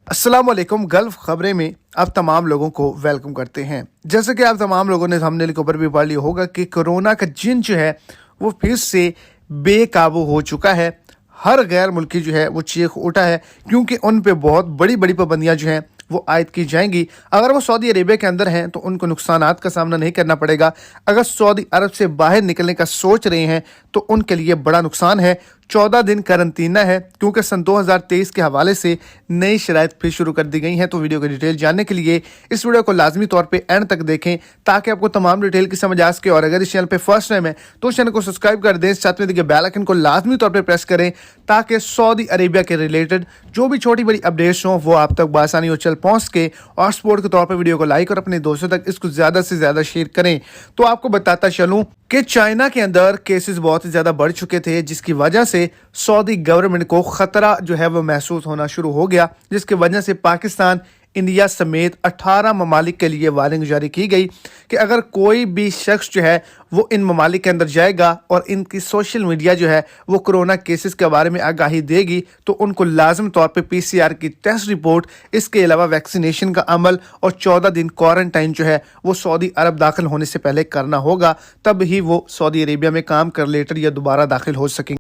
अस्सलाम वालेकुम। गल्फ खबरें में आप तमाम लोगों को वेलकम करते हैं। जैसे कि आप तमाम लोगों ने थंबनेल के ऊपर भी पढ़ लिया होगा कि कोरोना का जिन जो है वो फिर से बेकाबू हो चुका है। हर गैर मुल्की जो है वो चीख उठा है क्योंकि उन पे बहुत बड़ी बड़ी पाबंदियां जो हैं वो आयद की जाएंगी। अगर वो सऊदी अरेबिया के अंदर हैं तो उनको नुकसानात का सामना नहीं करना पड़ेगा। अगर सऊदी अरब से बाहर निकलने का सोच रहे हैं तो उनके लिए बड़ा नुकसान है। 14 दिन करंतना है क्योंकि सन 2023 के हवाले से नई शराइत फिर शुरू कर दी गई हैं। तो वीडियो की डिटेल जानने के लिए इस वीडियो को लाजमी तौर पे एंड तक देखें ताकि आपको तमाम डिटेल की समझ आ सके। और अगर इस चैनल पे फर्स्ट टाइम है तो चैनल को सब्सक्राइब कर दें, साथ में दिखे बेल आइकन को लाजमी तौर पे प्रेस करें ताकि सऊदी अरेबिया के रिलेटेड जो भी छोटी बड़ी अपडेट्स हों वो आप तक बआसानी और चल पहुँच सके। और सपोर्ट के तौर पर वीडियो को लाइक और अपने दोस्तों तक इसको ज़्यादा से ज़्यादा शेयर करें। तो आपको बताता चलूँ कि चाइना के अंदर केसेस बहुत ही ज़्यादा बढ़ चुके थे, जिसकी वजह से सऊदी गवर्नमेंट को ख़तरा जो है वो महसूस होना शुरू हो गया, जिसकी वजह से पाकिस्तान, इंडिया समेत 18 ममालिक के लिए वार्निंग जारी की गई कि अगर कोई भी शख्स जो है वो इन ममालिक के अंदर जाएगा और इनकी सोशल मीडिया जो है वो कोरोना केसेस के बारे में आगाही देगी तो उनको लाजम तौर पे PCR की टेस्ट रिपोर्ट, इसके अलावा वैक्सीनेशन का अमल और 14 दिन क्वारंटाइन जो है वो सऊदी अरब दाखिल होने से पहले करना होगा। तब ही वो सऊदी अरेबिया में काम कर लेटर या दोबारा दाखिल हो सकेंगे।